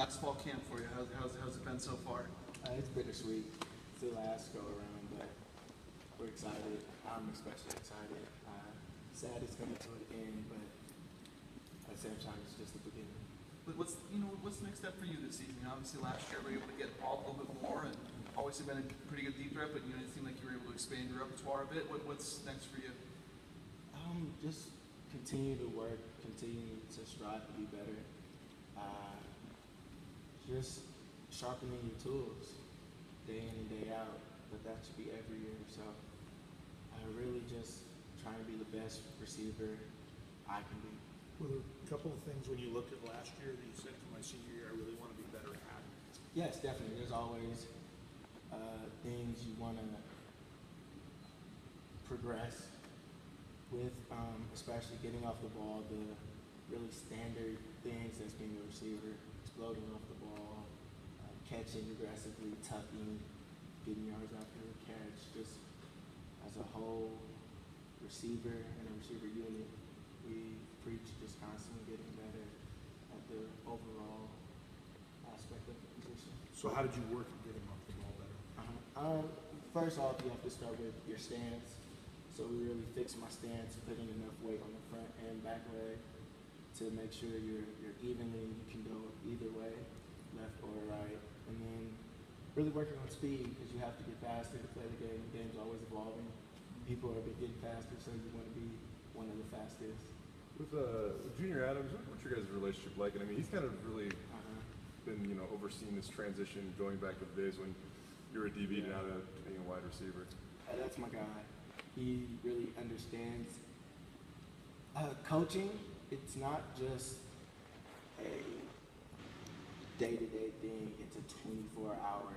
last fall camp for you? How's it been so far? It's bittersweet. It's the last go around, but we're excited. I'm especially excited. Sad it's coming to an end, but at the same time, it's just the beginning. What's the next step for you this season? Obviously, last year we were able to get involved a little bit more, and obviously been a pretty good deep threat. But it seemed like you were able to expand your repertoire a bit. What's next for you? Just continue to work, continue to strive to be better. Just sharpening your tools day in and day out, but that should be every year. So I really just trying to be the best receiver I can be. Were there a couple of things when you looked at last year that you said, for my senior year, I really want to be better at? Yes, definitely. There's always things you want to progress with, especially getting off the ball, the really standard things as being a receiver, exploding off the ball, catching aggressively, tucking, getting yards after the catch. Just as a whole receiver and a receiver unit, we preach just constantly getting better at the overall aspect of the position. So how did you work at getting off the ball better? First off, you have to start with your stance. So we really fix my stance, putting enough weight on the front and back leg to make sure you're evenly, you can go either way, left or right. And then really working on speed, because you have to get faster to play the game. The game's always evolving. People are getting faster, so you want to be one of the fastest. With Junior Adams, what's your guys' relationship like? And I mean, he's kind of really been, overseeing this transition, going back to the days when you were a DB to now to being a wide receiver. That's my guy. He really understands coaching. It's not just a day-to-day thing. It's a 24-hour.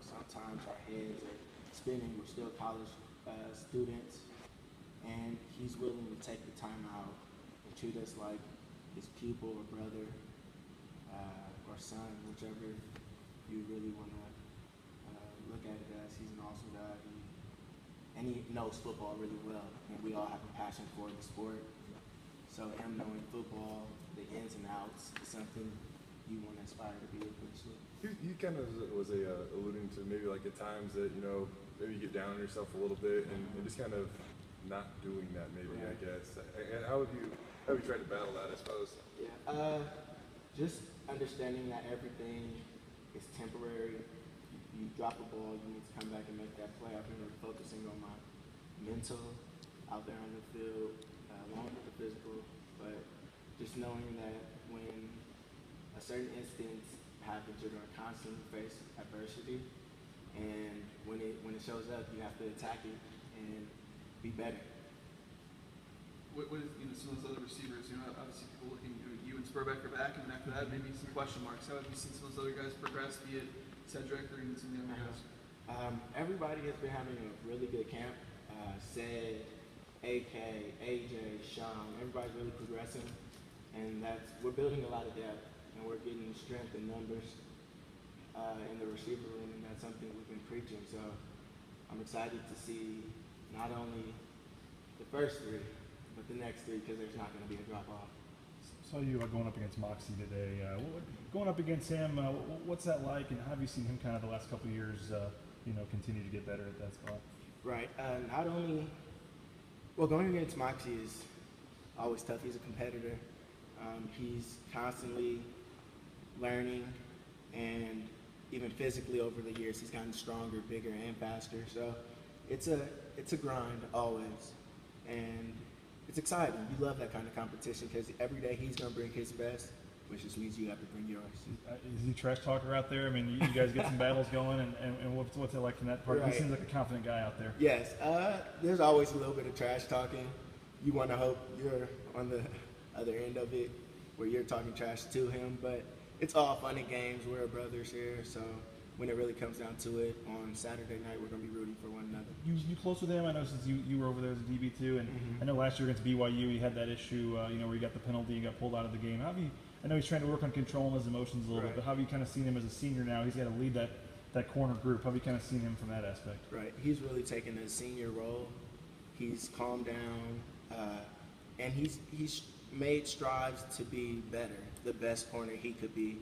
Sometimes our heads are spinning. We're still college students, and he's willing to take the time out and treat us like his pupil or brother or son, whichever you really want to look at it as. He's an awesome guy. And he knows football really well, and we all have a passion for the sport. So him knowing football, the ins and outs, is something you want to aspire to be eventually. He kind of was alluding to maybe like at times that, maybe you get down on yourself a little bit and just kind of not doing that maybe, I guess. And how have you tried to battle that, I suppose? Yeah, just understanding that everything is temporary. You drop a ball, you need to come back and make that play. I've been really focusing on my mental out there on the field, along with the physical, but just knowing that when a certain instance happens, you're going to constantly face adversity, and when it shows up, you have to attack it and be better. What some of those other receivers, obviously people looking at you and Spurbeck are back, and after that maybe some question marks. How have you seen some of those other guys progress, be it Cedric or even some of the other guys? Everybody has been having a really good camp. Ced, AK, AJ, Sean, everybody's really progressing, and we're building a lot of depth, and we're getting strength in numbers in the receiver room, and that's something we've been preaching. So I'm excited to see not only the first three, but the next three, because there's not going to be a drop-off. Saw you going up against Moxie today. Going up against him, what's that like, and how have you seen him kind of the last couple of years, continue to get better at that spot? Right. Going against Moxie is always tough. He's a competitor. He's constantly learning, and even physically over the years, he's gotten stronger, bigger, and faster. So it's a grind always, and it's exciting. You love that kind of competition because every day he's going to bring his best, which just means you have to bring yours. Is he a trash talker out there? I mean, you guys get some battles going, and what's it like from that part? Right. He seems like a confident guy out there. Yes. There's always a little bit of trash talking. You want to hope you're on the other end of it where you're talking trash to him, but it's all fun and games. We're brothers here, so when it really comes down to it, on Saturday night, we're going to be rooting for one another. You close with him? I know since you were over there as a DB too, and I know last year against BYU, you had that issue, where you got the penalty and got pulled out of the game. I know he's trying to work on controlling his emotions a little bit, but how have you kind of seen him as a senior now? He's got to lead that corner group. How have you kind of seen him from that aspect? Right. He's really taken a senior role. He's calmed down, and he's made strides to be better, the best corner he could be.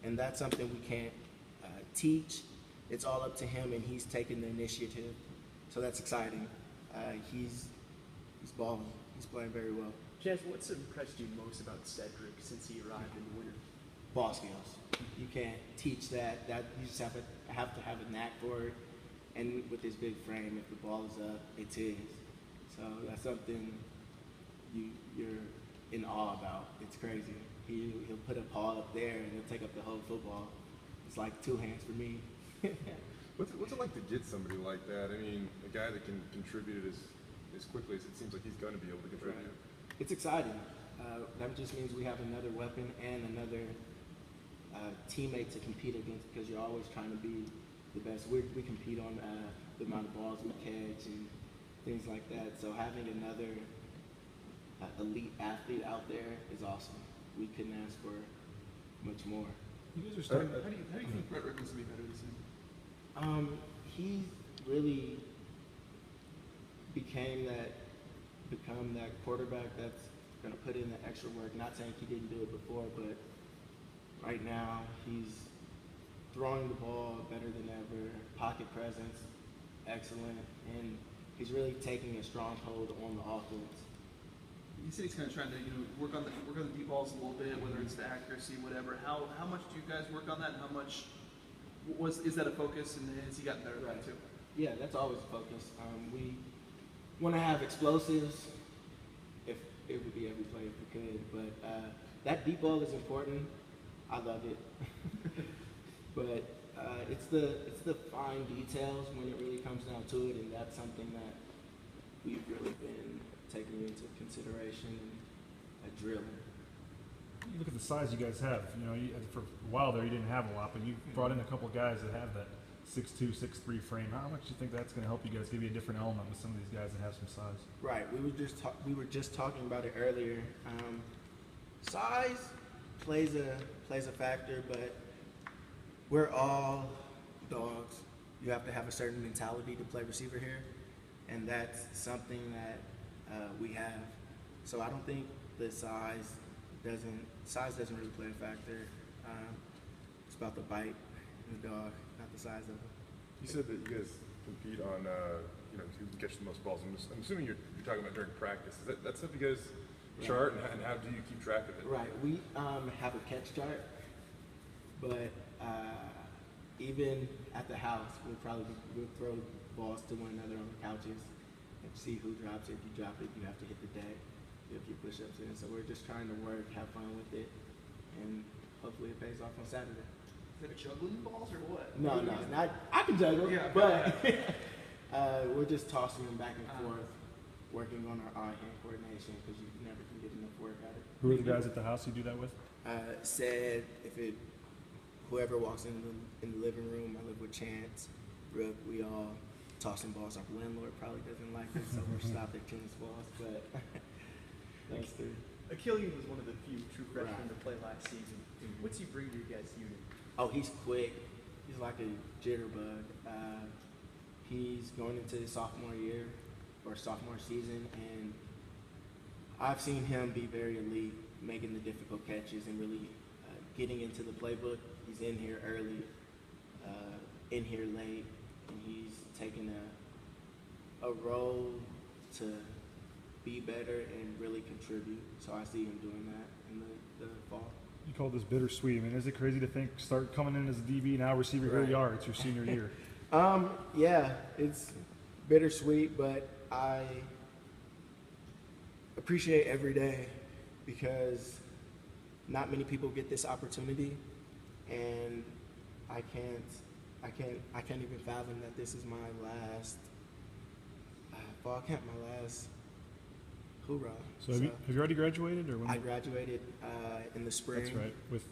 and that's something we can't teach. It's all up to him, and he's taking the initiative. So that's exciting. He's balling. He's playing very well. Chaz, what's impressed you most about Cedric since he arrived in the winter? Ball skills. You can't teach that. That you just have to have a knack for it. And with his big frame, if the ball is up, it's his. So that's something you're in awe about. It's crazy. He'll put a paw up there and he'll take up the whole football. It's like two hands for me. What's it like to get somebody like that? I mean, a guy that can contribute as quickly as it seems like he's going to be able to contribute. Right. It's exciting. That just means we have another weapon and another teammate to compete against, because you're always trying to be the best. We compete on the amount of balls we catch and things like that. So having another elite athlete out there is awesome. We couldn't ask for much more. You guys are starting. How do you think Brett Rippon's gonna be better this year? He really become that quarterback that's going to put in the extra work. Not saying he didn't do it before, but right now he's throwing the ball better than ever. Pocket presence, excellent, and he's really taking a strong hold on the offense. You said he's kind of trying to, work on the deep balls a little bit, whether it's the accuracy, whatever. How much do you guys work on that, and how much is that a focus, and has he gotten better at that too? Yeah, that's always a focus. We want to have explosives. If it would be every play if we could, but that deep ball is important. I love it, but it's the fine details when it really comes down to it, and that's something that we've really been taking into consideration and drilling. You look at the size you guys have. For a while there, you didn't have a lot, but you brought in a couple of guys that have that 6'2", 6'3" frame. How much do you think that's going to help you guys, give you a different element with some of these guys that have some size? Right. We were just talking about it earlier. Size plays a factor, but we're all dogs. You have to have a certain mentality to play receiver here, and that's something that we have. So I don't think the size doesn't really play a factor. It's about the bite in the dog, not the size of it. You said that you guys compete on, who can catch the most balls. I'm assuming you're talking about during practice. Is that stuff you guys chart, and how do you keep track of it? Right. We have a catch chart, but even at the house, we'll throw balls to one another on the couches and see who drops it. If you drop it, you have to hit the deck. If you push ups in. So we're just trying to work, have fun with it, and hopefully it pays off on Saturday. Is that juggling balls or what? No, not. I can juggle, Yeah, but we're just tossing them back and forth, working on our eye-hand coordination, because you never can get enough work out of it. Who are the guys at the house you do that with? Said whoever walks in the living room, I live with Chance, Rook, we all tossing balls. Our landlord probably doesn't like it, so we're stopped at tennis balls, but that's three. Achilles was one of the few true freshmen Right. to play last season. What's he bring to your guys' unit? Oh, he's quick. He's like a jitterbug. He's going into his sophomore year or sophomore season, and I've seen him be very elite, making the difficult catches and really getting into the playbook. He's in here early, in here late, and he's taking a role to be better and really contribute. So I see him doing that in the fall. You call this bittersweet. I mean, is it crazy to think, start coming in as a DB, now receiver, here you are, it's your senior year? Yeah, it's bittersweet, but I appreciate every day because not many people get this opportunity, and I can't even fathom that this is my last fall camp, my last hoorah. So have you already graduated, or when? I graduated in the spring. That's right. With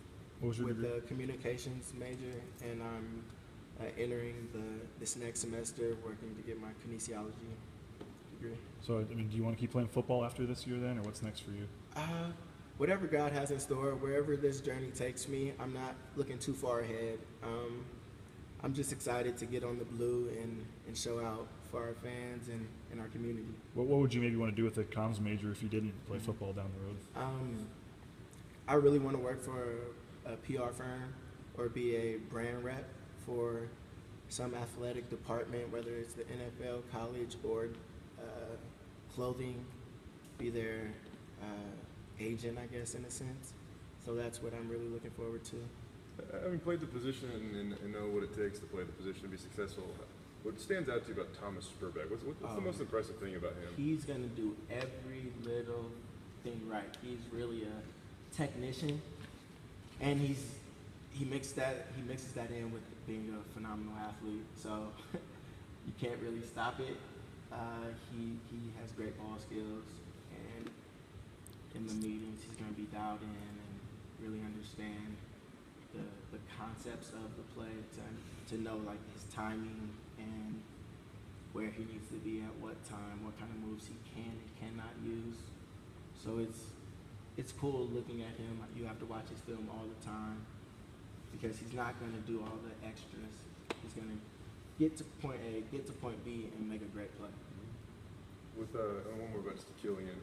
what was your with degree? the communications major, and I'm entering this next semester working to get my kinesiology degree. So I mean, do you want to keep playing football after this year then, or what's next for you? Whatever God has in store, wherever this journey takes me, I'm not looking too far ahead. I'm just excited to get on the blue and show out for our fans and our community. What would you maybe want to do with a comms major if you didn't play football down the road? I really want to work for a PR firm or be a brand rep for some athletic department, whether it's the NFL, college, or clothing, be their agent, I guess, in a sense. So that's what I'm really looking forward to. Having played the position and know what it takes to play the position to be successful, what stands out to you about Thomas Spurbeck? What's the most impressive thing about him? He's going to do every little thing right. He's really a technician, and he mixes that in with being a phenomenal athlete. So you can't really stop it. He has great ball skills, and in the meetings he's going to be dialed in and really understand the concepts of the play to know like his timing and where he needs to be at what time, what kind of moves he can and cannot use. So it's cool looking at him. You have to watch his film all the time because he's not going to do all the extras. He's going to get to point A, get to point B, and make a great play. With one more about Killian.